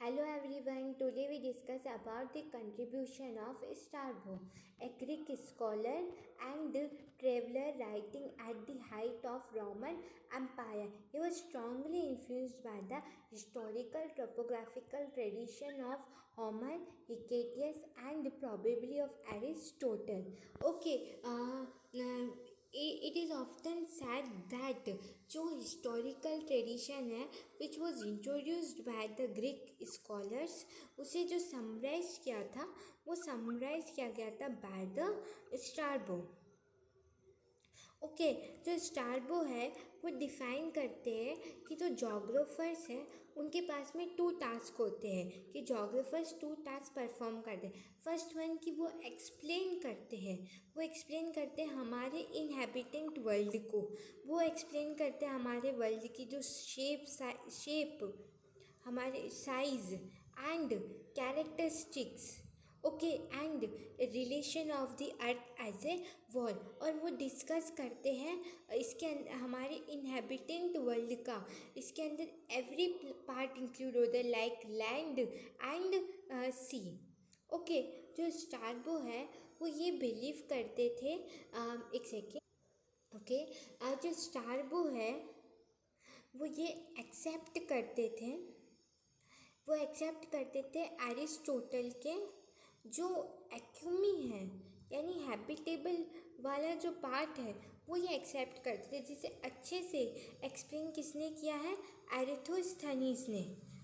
Hello everyone, today we discuss about the contribution of Strabo, a Greek scholar and traveler writing at the height of Roman Empire. He was strongly influenced by the historical topographical tradition of Homer, Hecataeus and probably of Aristotle. Okay, it is often said that जो historical tradition है which was introduced by the Greek scholars उसे जो summarise किया था वो summarise किया गया था बाय द स्ट्रैबो. ओके, जो स्ट्रैबो है वो डिफाइन करते हैं कि जो जोग्राफर्स हैं उनके पास में 2 टास्क होते हैं कि जोग्राफर्स 2 टास्क परफॉर्म करते हैं. फर्स्ट वन कि वो एक्सप्लेन करते हैं हमारे इनहेबिटेंट वर्ल्ड को. वो एक्सप्लेन करते हैं हमारे वर्ल्ड की जो शेप हमारे size and characteristics. Okay, and relation of the earth as a wall. और वो डिस्कस करते हैं इसके हमारे इनहेबिटेंट वर्ल्ड का. इसके अंदर एवरी पार्ट इंक्लूड होता है like land and sea. Okay, जो स्ट्रैबो है वो ये बिलीव करते थे एक सेकेंड. ओके, जो स्ट्रैबो है वो ये एक्सेप्ट करते थे एरिस्टोटल के जो एक्यूमी है यानी हैबिटेबल वाला जो पार्ट है वो ये एक्सेप्ट करते थे, जिसे अच्छे से एक्सप्लेन किसने किया है, एरिस्थोस्थनीज ने.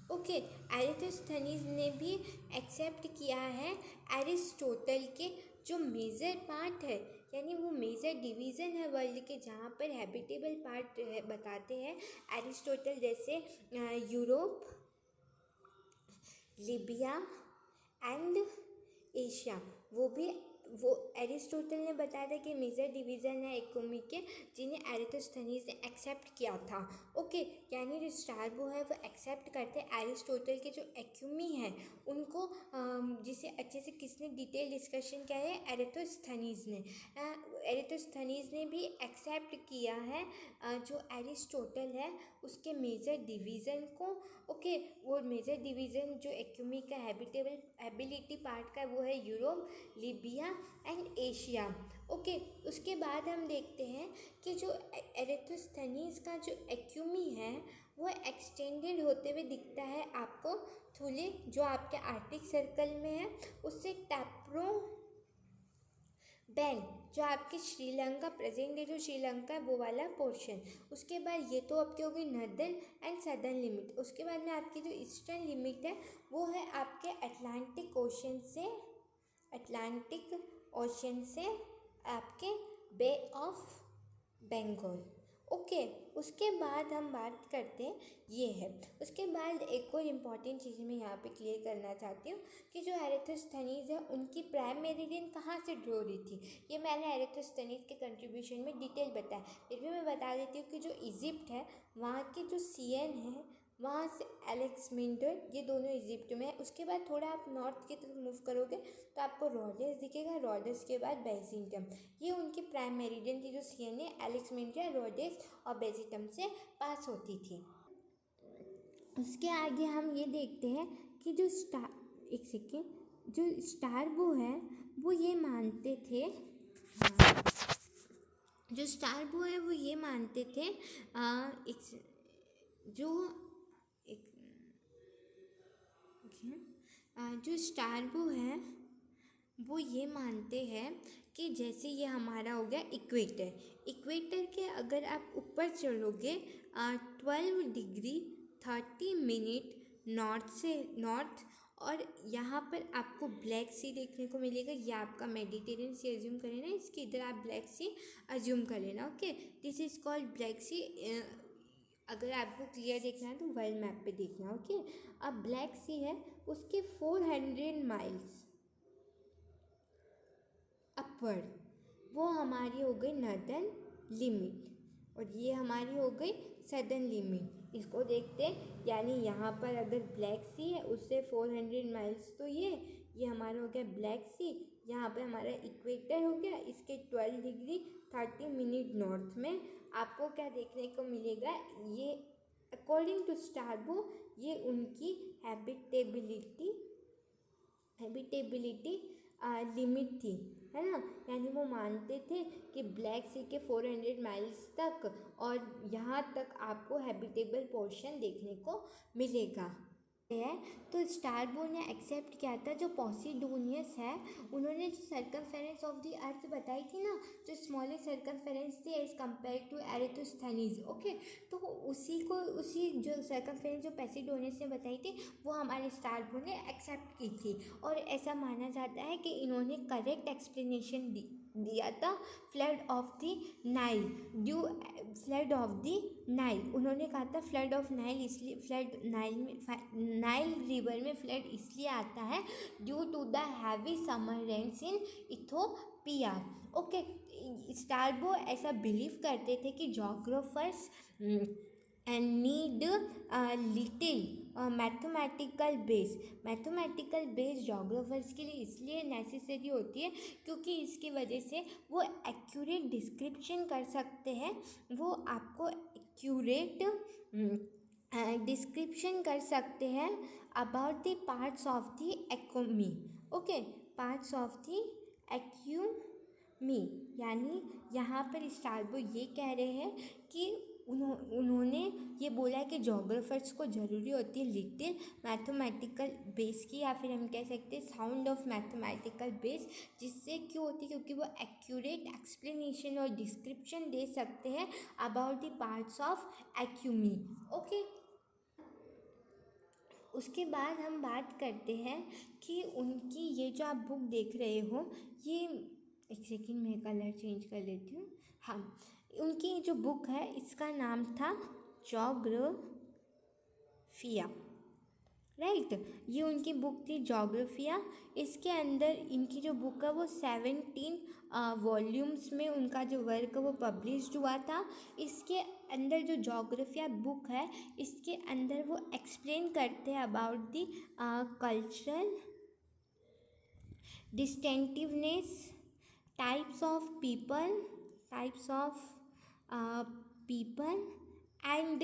ओके, एरिस्थोस्थनीज ने भी एक्सेप्ट किया है एरिस्टोटल के जो मेजर पार्ट है यानी वो मेजर डिवीज़न है वर्ल्ड के जहाँ पर हैबिटेबल पार्ट बताते हैं एरिस्टोटल, जैसे यूरोप, लिबिया एंड एशिया. वो एरिस्टोटल ने बताया था कि मेजर डिवीज़न है इकोनॉमी के जिन्हें एरिस्थोस्थनीज ने एक्सेप्ट किया था. ओके, यानी जो स्ट्रैबो है वो एक्सेप्ट करते हैं एरिस्टोटल के जो एक्यूमी है उनको, जिसे अच्छे से किसने डिटेल डिस्कशन किया है, एरिस्थोस्थनीज ने. एरिस्थोस्थनीज ने भी एक्सेप्ट किया है जो एरिस्टोटल है उसके मेजर डिवीज़न को. ओके, वो मेजर डिवीज़न जो एक्यूमी का हैबिलिटी पार्ट का वो है Europe, Libya and Asia. Okay, उसके बाद हम देखते हैं कि जो एरिस्थोस्थनीज का जो एक्यूमी है वो एक्सटेंडेड होते हुए दिखता है आपको थुले जो आपके आर्टिक सर्कल में है उससे टैप्रो बेन जो आपके श्रीलंका प्रेजेंट डे जो श्रीलंका है वो वाला पोर्शन. उसके बाद ये तो आपकी होगी नॉर्दर्न एंड सदर्न लिमिट. उसके बाद में आपकी जो ईस्टर्न लिमिट है वो है आपके अटलांटिक ओशन से आपके बे ऑफ बंगाल. ओके, उसके बाद हम बात करते हैं ये है. उसके बाद एक और इम्पॉर्टेंट चीज़ मैं यहाँ पे क्लियर करना चाहती हूँ कि जो एरिस्थोस्थनीज है उनकी प्राइम मेरिडियन कहाँ से ड्रॉ रही थी. ये मैंने एरिस्थोस्थनीज के कंट्रीब्यूशन में डिटेल बताया. फिर भी मैं बता देती हूँ कि जो इजिप्ट है वहाँ के जो सीएन है वहाँ से अलेक्जेंडर, ये दोनों इजिप्ट में है. उसके बाद थोड़ा आप नॉर्थ की तरफ मूव करोगे तो आपको रोडस दिखेगा. रोडस के बाद बेसिटम. ये उनकी प्राइम मेरिडियन थी जो सीएन है अलेक्जेंड्रिया, रोडस और बेसिटम से पास होती थी. उसके आगे हम ये देखते हैं कि जो स्ट्रैबो है वो ये मानते थे जो स्ट्रैबो है वो ये मानते हैं कि जैसे ये हमारा हो गया इक्वेटर के अगर आप ऊपर चलोगे 12 डिग्री 30 मिनट नॉर्थ और यहाँ पर आपको ब्लैक सी देखने को मिलेगा. ये आपका मेडिटेरियन सी अज्यूम करें ना, इसके इधर आप ब्लैक सी अज्यूम कर लेना. Okay, this is called Black Sea. अगर आपको क्लियर देखना है तो वर्ल्ड मैप पे देखना. ओके, अब ब्लैक सी है उसके 400 माइल्स अपवर्ड वो हमारी हो गई नॉर्दर्न लिमिट और ये हमारी हो गई सदर्न लिमिट. इसको देखते हैं, यानी यहाँ पर अगर ब्लैक सी है उससे 400 माइल्स तो ये हमारा हो गया ब्लैक सी. यहाँ पे हमारा इक्वेटर हो गया, इसके 12 डिग्री 30 मिनट नॉर्थ में आपको क्या देखने को मिलेगा, ये अकॉर्डिंग टू स्ट्रैबो ये उनकी हैबिटेबिलिटी लिमिट थी, है ना। यानी वो मानते थे कि ब्लैक सी के 400 माइल्स तक और यहाँ तक आपको हैबिटेबल पोर्शन देखने को मिलेगा है। तो स्ट्रैबो ने एक्सेप्ट किया था, जो पॉसिडोनियस है उन्होंने जो सर्कमफेरेंस ऑफ द अर्थ बताई थी ना, जो स्मॉलेस्ट सर्कमफेरेंस थी एज कम्पेयर टू एरेथोस्थनीज। ओके, तो उसी जो सर्कमफेरेंस जो पॉसिडोनियस ने बताई थी वो हमारे स्ट्रैबो ने एक्सेप्ट की थी। और ऐसा माना जाता है कि इन्होंने करेक्ट एक्सप्लेनेशन दिया था flood of the Nile flood of the Nile. उन्होंने कहा था फ्लड ऑफ नाइल इसलिए नाइल रिवर में फ्लड इसलिए आता है due to the heavy summer rains in Ethiopia. Okay, Strabo ऐसा बिलीव करते थे कि geographers need little mathematical base geographers के लिए इसलिए नेसेसरी होती है क्योंकि इसकी वजह से वो एक्यूरेट डिस्क्रिप्शन कर सकते हैं, वो आपको एक्यूरेट डिस्क्रिप्शन कर सकते हैं about the parts of the ecumene. Okay, parts of the ecumene, यानी यहाँ पर स्ट्रैबो ये कह रहे हैं कि उन्होंने ये बोला है कि जोग्राफर्स को ज़रूरी होती है लिटिल मैथमेटिकल बेस की, या फिर हम कह सकते हैं साउंड ऑफ मैथमेटिकल बेस। जिससे क्यों होती है? क्योंकि वो एक्यूरेट एक्सप्लेनेशन और डिस्क्रिप्शन दे सकते हैं about the parts of ecumene. Okay, उसके बाद हम बात करते हैं कि उनकी ये जो आप बुक देख रहे हो, ये एक सेकेंड मैं कलर चेंज कर लेती हूँ। हाँ, उनकी जो बुक है इसका नाम था जोग्राफिया, राइट। ये उनकी बुक थी जोग्राफिया। इसके अंदर इनकी जो बुक है वो 17 वॉल्यूम्स में उनका जो वर्क है वो पब्लिश्ड हुआ था। इसके अंदर जो जोग्राफिया बुक है इसके अंदर वो एक्सप्लेन करते हैं about the cultural distinctiveness, types of people and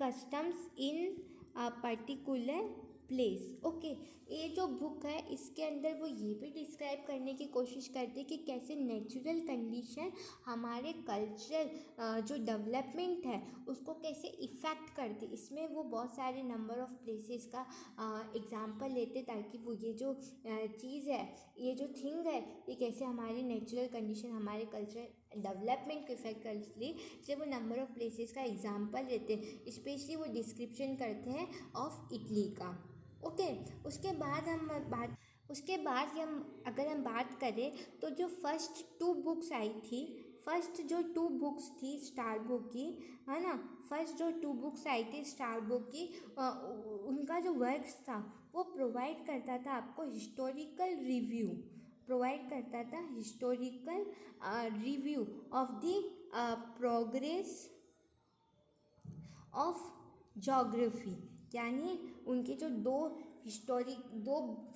customs in particular place. Okay, ये जो बुक है इसके अंदर वो ये भी डिस्क्राइब करने की कोशिश करते हैं कि कैसे नेचुरल कंडीशन हमारे कल्चरल जो डेवलपमेंट है उसको कैसे इफ़ेक्ट करती। इसमें वो बहुत सारे नंबर ऑफ़ प्लेसेस का एग्जांपल लेते ताकि वो ये जो चीज़ है, ये जो थिंग है, ये कैसे हमारी नेचुरल कंडीशन हमारे कल्चर डेवलपमेंट को इफेक्ट कर ली। इसलिए वो नंबर ऑफ़ प्लेसेस का एग्जांपल लेते हैं, स्पेशली वो डिस्क्रिप्शन करते हैं ऑफ इटली का। ओके, उसके बाद अगर हम बात करें तो जो फर्स्ट 2 बुक्स आई थी, फर्स्ट जो 2 बुक्स थी स्ट्रैबो की, है ना, फर्स्ट जो 2 बुक्स आई थी स्ट्रैबो की, उनका जो वर्क्स था वो प्रोवाइड करता था आपको historical review of the progress of geography. यानी उनके जो दो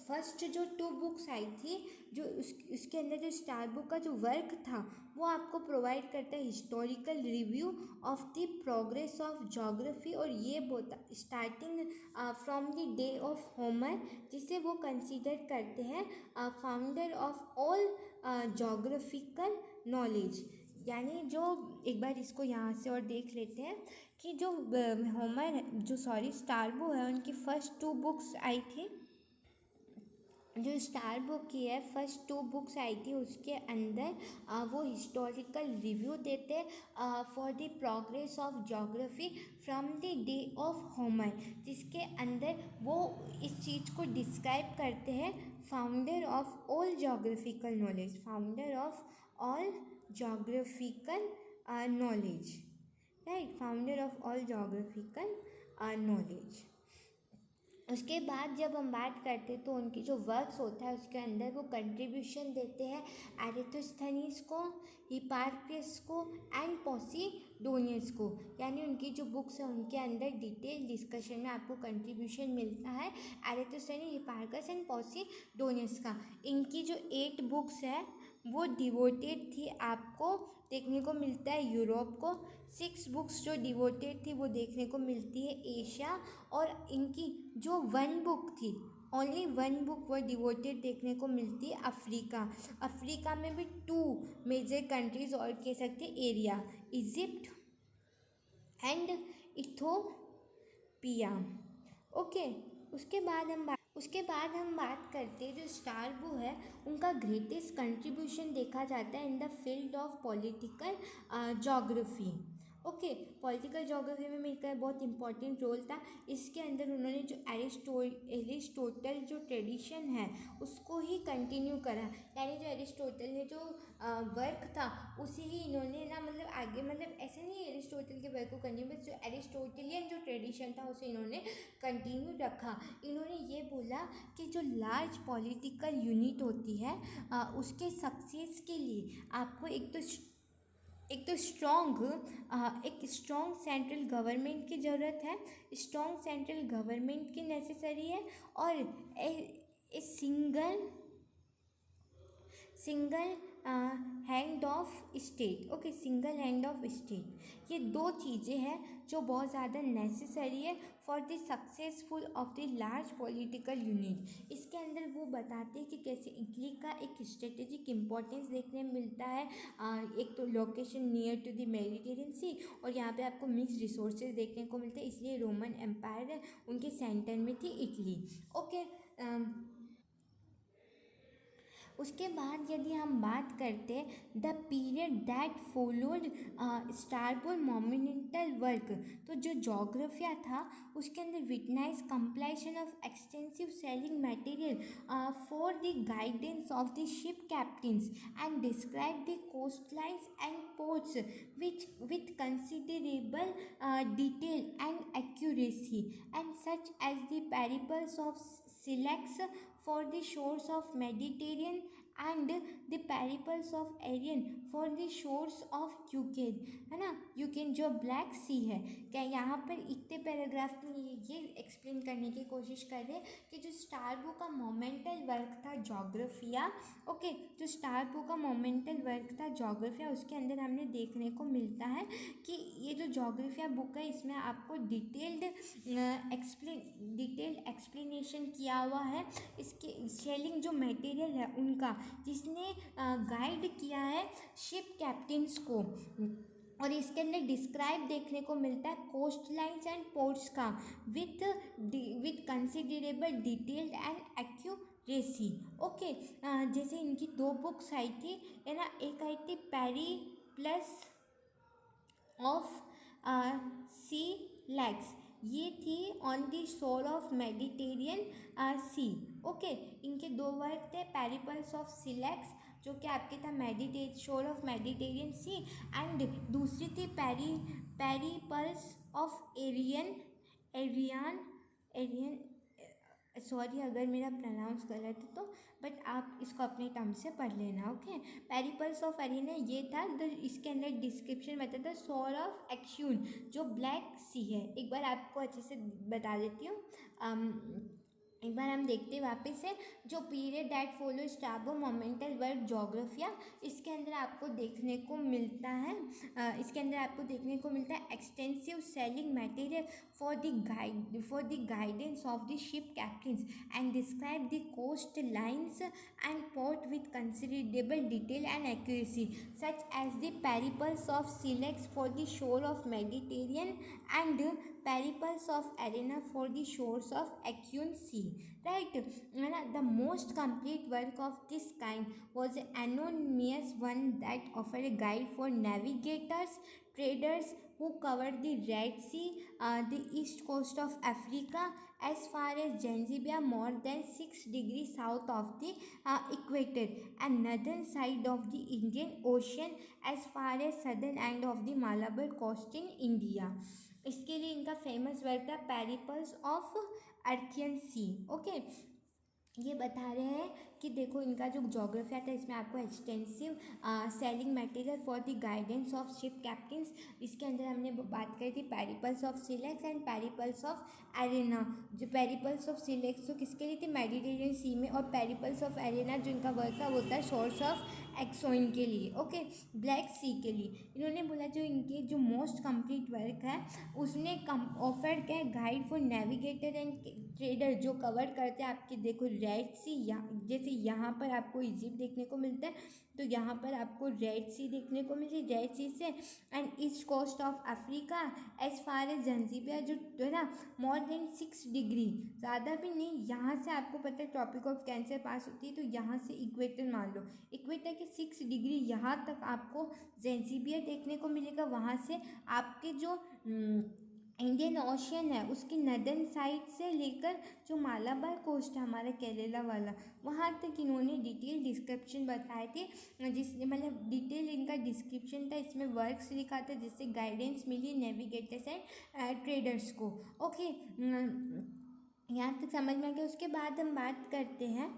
फर्स्ट जो 2 बुक्स आई थी, जो उसके अंदर जो स्ट्रैबो का जो वर्क था वो आपको प्रोवाइड करता है historical review of the progress of geography. और ये starting from the day of Homer, जिसे वो कंसीडर करते हैं founder of all geographical knowledge. यानी जो एक बार इसको यहाँ से और देख लेते हैं कि जो स्ट्रैबो है उनकी फर्स्ट 2 बुक्स आई थी, जो स्ट्रैबो की है फर्स्ट 2 बुक्स आई थी उसके अंदर वो हिस्टोरिकल रिव्यू देते for the progress of geography from the day of Homer, जिसके अंदर वो इस चीज़ को डिस्क्राइब करते हैं founder of all geographical knowledge, right, founder of all geographical knowledge. उसके बाद जब हम बात करते हैं तो उनकी जो वर्क्स होता है उसके अंदर वो कंट्रीब्यूशन देते हैं एरिस्थोस्थनीज को, हिप्पार्क्रस को एंड पॉसिडोनियस को। यानी उनकी जो बुक्स है उनके अंदर डिटेल डिस्कशन में आपको कंट्रीब्यूशन मिलता है एरिस्थोस्थनीज, हिप्पार्क्रस एंड पॉसिडोनियस का। इनकी जो 8 बुक्स है वो डिवोटेड थी आपको देखने को मिलता है यूरोप को। 6 बुक्स जो डिवोटेड थी वो देखने को मिलती है एशिया। और इनकी जो 1 बुक थी, ओनली 1 बुक वो डिवोटेड देखने को मिलती है अफ्रीका। अफ्रीका में भी 2 मेजर कंट्रीज और कह सकते area, Egypt and Ethiopia. Okay, उसके बाद हम बात करते हैं जो स्ट्रैबो है उनका ग्रेटेस्ट कंट्रीब्यूशन देखा जाता है in the field of political geography. Okay, political geography में इनका बहुत इंपॉर्टेंट रोल था। इसके अंदर उन्होंने जो एरिस्टोटल जो ट्रेडिशन है उसको ही कंटिन्यू करा, यानी जो एरिस्टोटल ने जो वर्क था उसे ही इन्होंने ना मतलब आगे, मतलब ऐसे नहीं एरिस्टोटल के वर्क को कंटिन्यू, बस जो एरिस्टोटलियन जो ट्रेडिशन था उसे इन्होंने कंटिन्यू रखा। इन्होंने ये बोला कि जो लार्ज पॉलिटिकल यूनिट होती है उसके सक्सेस के लिए आपको एक तो स्ट्रॉन्ग सेंट्रल गवर्नमेंट की ज़रूरत है, स्ट्रॉन्ग सेंट्रल गवर्नमेंट की नेसेसरी है, और a single hand of state. Okay, single hand of state, ये 2 चीज़ें हैं जो बहुत ज़्यादा नेसेसरी है for the successful of the large political unit. इसके अंदर वो बताते हैं कि कैसे इटली का एक स्ट्रेटेजिक इम्पोर्टेंस देखने में मिलता है। एक तो location near to the Mediterranean Sea, और यहाँ पे आपको मिक्स रिसोर्सेज देखने को मिलते हैं, इसलिए रोमन एम्पायर है उनके सेंटर में थी इटली। ओके, उसके बाद यदि हम बात करते हैं the period that followed Strabo monumental work, तो जो जोग्राफिया था उसके अंदर witness completion of extensive sailing material for the guidance of the ship captains and describe the coast lines and ports with considerable detail and accuracy, and such as the periples of Silex for the shores of Mediterranean and the periples of Arian for the shores of Ukraine, है ना, Ukraine जो black सी है। क्या यहाँ पर इतने paragraph में ये एक्सप्लेन करने की कोशिश कर रहे हैं कि जो स्ट्रैबो का मोमेंटल वर्क था जोग्राफिया, ओके, जो स्ट्रैबो का मोमेंटल वर्क था जोग्राफिया, उसके अंदर हमने देखने को मिलता है कि ये जो जोग्राफिया बुक है इसमें आपको डिटेल्ड एक्सप्लेनेशन किया हुआ है इसके सेलिंग जो मटेरियल है उनका, जिसने गाइड किया है शिप कैप्टन्स को। और इसके अंदर डिस्क्राइब देखने को मिलता है कोस्ट लाइन्स एंड पोर्ट्स का with considerable detailed and accuracy. Okay, जैसे इनकी 2 बुक्स आई थी, है ना, एक आई थी पेरिप्लस ऑफ सी लैक्स, ये थी on the shore of Mediterranean sea. Okay, इनके 2 वर्क थे, पेरिपल्स ऑफ सिलेक्स जो कि आपके था शोर ऑफ मेडिटेरियन सी, एंड दूसरी थी पेरिपल्स ऑफ एरियन, सॉरी अगर मेरा प्रोनाउंस गलत है तो, बट आप इसको अपने टर्म से पढ़ लेना। ओके, पेरिपल्स ऑफ एरिना ये था, इसके अंदर डिस्क्रिप्शन बताता है शोर ऑफ एक्सून जो ब्लैक सी है। एक बार आपको अच्छे से बता देती हूँ, एक बार हम देखते हैं वापस से जो period that follow Strabo monumental work Geographia, इसके अंदर आपको देखने को मिलता है extensive sailing material for the guidance of the ship captains and describe the coast lines and port with considerable detail and accuracy such as the periplus of Scylax for the shore of Mediterranean and periples of arena for the shores of Aegean Sea, right? The most complete work of this kind was an anonymous one that offered a guide for navigators, traders who covered the Red Sea, the east coast of Africa as far as Zanzibar, more than 6 degrees south of the equator, and northern side of the Indian Ocean as far as southern end of the Malabar coast in India. इसके लिए इनका famous work था Periplus of अर्थियन C. Okay, ये बता रहे हैं कि देखो इनका जो जोग्राफिया था इसमें आपको extensive sailing material for the guidance of ship captains, इसके अंदर हमने बात करी थी periplus of Scylax and periplus of Arena. जो पेरिपल्स ऑफ सिलेक्स तो किसके लिए थी, मेडिटेरियन सी में, और पेरिपल्स ऑफ एरेना जो इनका वर्क था वो था शोर्स ऑफ एक्सोइन के लिए, ओके, ब्लैक सी के लिए। इन्होंने बोला जो इनके जो मोस्ट कंप्लीट वर्क है उसने ऑफर्ड क्या guide for navigator and trader, जो कवर करते हैं आपके, देखो रेड सी, जैसे यहाँ पर आपको इजिप्ट देखने को मिलता है, तो यहाँ पर आपको रेड सी देखने को मिलती है, रेड सी से and east coast of Africa as far as Zanzibar, जो है ना मोर देन 6 डिग्री, ज़्यादा भी नहीं, यहाँ से आपको पता है ट्रॉपिक ऑफ कैंसर पास होती है, तो यहाँ से इक्वेटर मान लो, इक्वेटर के 6 डिग्री यहाँ तक आपको जंजीबिया देखने को मिलेगा। वहाँ से आपके जो इंडियन ओशियन है उसकी नदर्न साइड से लेकर जो मालाबार कोस्ट है हमारा केरला वाला, वहाँ तक इन्होंने डिटेल डिस्क्रिप्शन बताए थे, जिसने मतलब डिटेल इनका डिस्क्रिप्शन था, इसमें वर्क्स लिखा था जिससे गाइडेंस मिली नेविगेटर्स एंड ट्रेडर्स को। ओके, यहाँ तक समझ में आ गया। उसके बाद हम बात करते हैं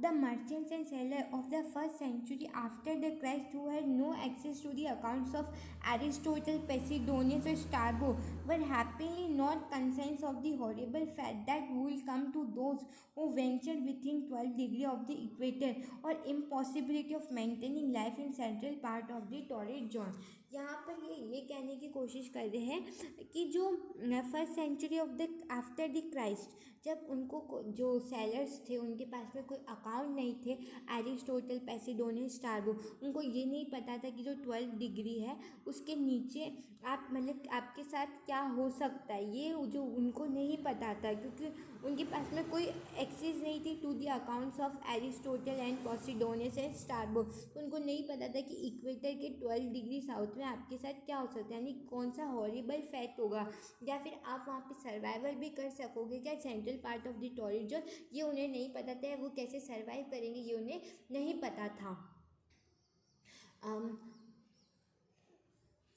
the merchants and sailor of the first century after the Christ who had no access to the accounts of Aristotle, Posidonius और Strabo were happily not concerns of the horrible fact that will come to those who ventured within 12 degree of the equator or impossibility of maintaining life in central part of the torrid zone। यहाँ पर ये कहने की कोशिश कर रहे हैं कि जो first century of the after the Christ, जब उनको जो सेलर्स थे उनके पास में कोई अकाउंट नहीं थे, एरिस्टोटल, पेसिडोनियस, स्ट्रैबो, उनको ये नहीं पता था कि जो 12 डिग्री है उसके नीचे आप मतलब आपके साथ क्या हो सकता है, ये जो उनको नहीं पता था, क्योंकि उनके पास में कोई एक्सेस नहीं थी to the accounts of Aristotle and Posidonius and Strabo. उनको नहीं पता था कि इक्वेटर के 12 डिग्री साउथ में आपके साथ क्या हो सकता है, यानी कौन सा हॉरिबल फैक्ट होगा, या फिर आप वहाँ पे सर्वाइवल भी कर सकोगे क्या central part of the torrid zone, ये उन्हें नहीं पता था। वो कैसे सर्वाइव करेंगे ये उन्हें नहीं पता था।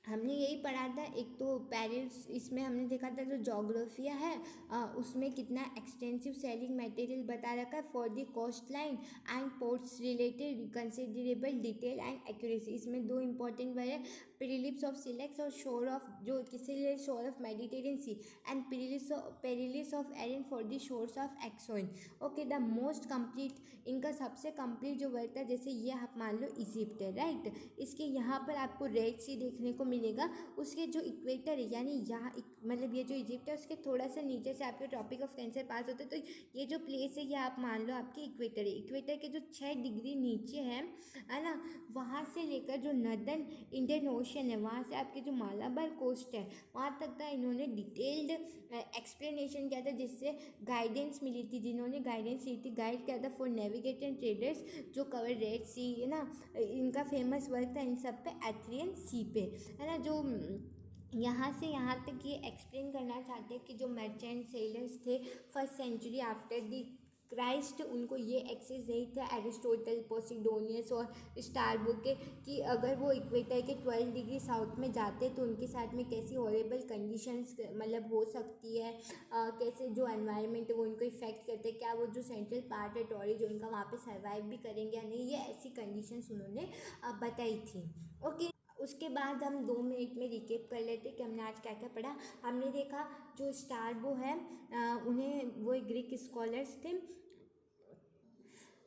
हमने यही पढ़ा था, एक तो पेरिस, इसमें हमने देखा था जो जोग्राफिया है उसमें कितना एक्सटेंसिव सेलिंग मटेरियल बता रखा है for the coast line and ports related considerable detail and accuracy. इसमें दो इंपॉर्टेंट वर्ड है, पेरिलिप्स ऑफ सिलेक्स और शोर ऑफ, जो किसी लिए shore of Mediterranean Sea, and periplus of Arena for the shores of एक्सोइन। ओके, द मोस्ट कंप्लीट, इनका सबसे कंप्लीट जो वर्ड था, जैसे ये आप मान लो इजिप्ट है, राइट, इसके यहाँ पर आपको रेड सी देखने को मिलेगा, उसके जो इक्वेटर है यानी यहाँ मतलब ये जो इजिप्ट है उसके थोड़ा सा नीचे से आपके ट्रॉपिक ऑफ कैंसर पास होता है, तो ये जो प्लेस है ये आप मान लो आपके इक्वेटर है, इक्वेटर के जो 6 डिग्री नीचे है ना, वहाँ से लेकर जो नदर्न इंडियन ओशन है वहाँ से आपके जो मालाबार कोस्ट है वहाँ तक का इन्होंने डिटेल्ड एक्सप्लेनेशन किया था, जिससे गाइडेंस मिली थी, जिन्होंने गाइडेंस ली थी, गाइड किया था फॉर नेविगेटर एंड ट्रेडर्स, जो कवर रेड सी है ना, इनका फेमस वर्क था इन सब पे, एथ्रियन सी पे, है ना, जो यहाँ से यहाँ तक ये एक्सप्लेन करना चाहते हैं कि जो मर्चेंट सेलर्स थे first century after the Christ, उनको ये एक्सेस नहीं था एरिस्टोटल, पोसिडोनियस और स्ट्रैबो के, कि अगर वो इक्वेटर के 12 डिग्री साउथ में जाते तो उनके साथ में कैसी हॉरेबल कंडीशंस मतलब हो सकती है, कैसे जो एनवायरनमेंट है वो उनको इफेक्ट करते हैं, क्या वो जो सेंट्रल पार्ट है टॉरी जो उनका वहाँ पे सर्वाइव भी करेंगे या नहीं, ये ऐसी कंडीशंस उन्होंने बताई थी। ओके, उसके बाद हम 2 मिनट में रिकेप कर लेते कि हमने आज क्या क्या पढ़ा। हमने देखा जो स्ट्रैबो है उन्हें वो ग्रीक स्कॉलर्स थे,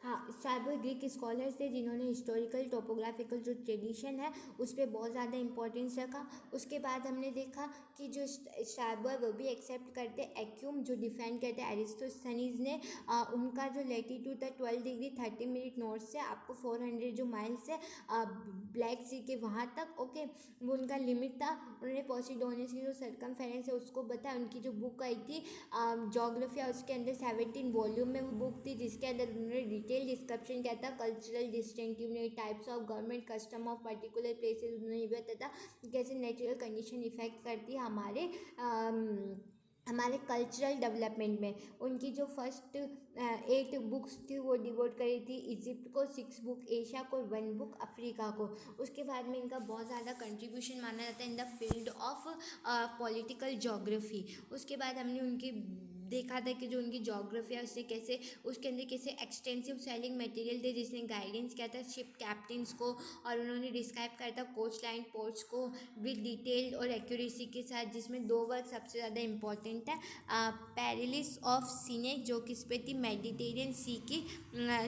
हाँ, स्ट्रैबो ग्रीक स्कॉलर्स थे जिन्होंने हिस्टोरिकल टोपोग्राफिकल जो ट्रेडिशन है उस पर बहुत ज़्यादा इंपॉर्टेंस रखा। उसके बाद हमने देखा कि जो स्ट्रैबो है वो भी एक्सेप्ट करते एक्यूम, जो डिफाइन करते एरिस्टोस्थनीज ने, उनका जो लेटीट्यूड था 12 डिग्री 30 मिनट नॉर्थ से आपको 400 जो माइल्स है ब्लैक सी के वहाँ तक, ओके, वो उनका लिमिट था। उन्होंने पोसिडोनियस की जो सर्कमफेरेंस है उसको बताया, उनकी जो बुक आई थी जोग्राफिया, उसके अंदर 17 वॉल्यूम में वो बुक थी, जिसके अंदर उन्होंने डिटेल डिस्क्रिप्शन क्या था, cultural distinctive types of government custom of particular places, उन्होंने ये बताया था कैसे नेचुरल कंडीशन इफेक्ट करती है हमारे कल्चरल डेवलपमेंट में। उनकी जो फर्स्ट 8 बुक्स थी वो डिवोट करी थी इजिप्ट को, 6 बुक एशिया को, 1 बुक अफ्रीका को। उसके बाद में इनका बहुत ज़्यादा कंट्रीब्यूशन माना जाता है in the field of political geography. उसके बाद हमने उनकी देखा था कि जो उनकी जोग्राफी है उससे कैसे उसके अंदर कैसे एक्सटेंसिव सेलिंग मटेरियल थे जिसने गाइडेंस किया था शिप कैप्टन्स को, और उन्होंने डिस्क्राइब करा था कोस्ट लाइन पोर्ट्स को विद डिटेल्ड और एक्यूरेसी के साथ, जिसमें दो वर्क सबसे ज़्यादा इंपॉर्टेंट है। पैरिलिस ऑफ सीने जो किस पे थी, मेडिटेरियन सी की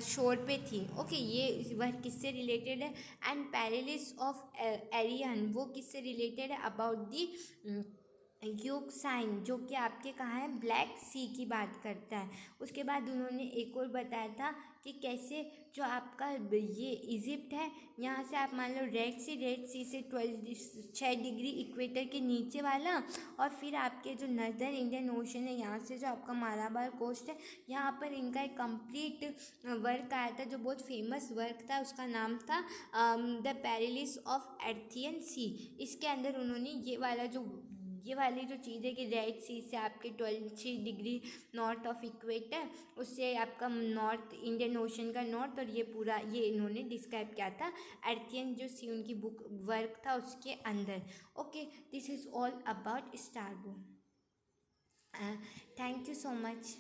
शोर पे थी। ओके, ये वर्क किससे रिलेटेड है। एंड पैरिलिस ऑफ एरियन वो किससे रिलेटेड है, अबाउट दी योग साइन जो कि आपके कहाँ है, ब्लैक सी की बात करता है। उसके बाद उन्होंने एक और बताया था कि कैसे जो आपका ये इजिप्ट है, यहाँ से आप मान लो रेड सी से 6 डिग्री इक्वेटर के नीचे वाला, और फिर आपके जो नर्दर्न इंडियन ओशन है यहाँ से जो आपका मालाबार कोस्ट है, यहाँ पर इनका एक कंप्लीट वर्क आया था जो बहुत फेमस वर्क था। उसका नाम था द पैरिलिस ऑफ एर्थियन सी। इसके अंदर उन्होंने ये वाली जो चीज़ है कि रेड सी से आपके 12 डिग्री नॉर्थ ऑफ इक्वेटर, उससे आपका नॉर्थ इंडियन ओशन का नॉर्थ, और ये पूरा ये इन्होंने डिस्क्राइब किया था एर्थियन जो सी उनकी बुक वर्क था उसके अंदर। Okay, this is all about Strabo. Thank you so much.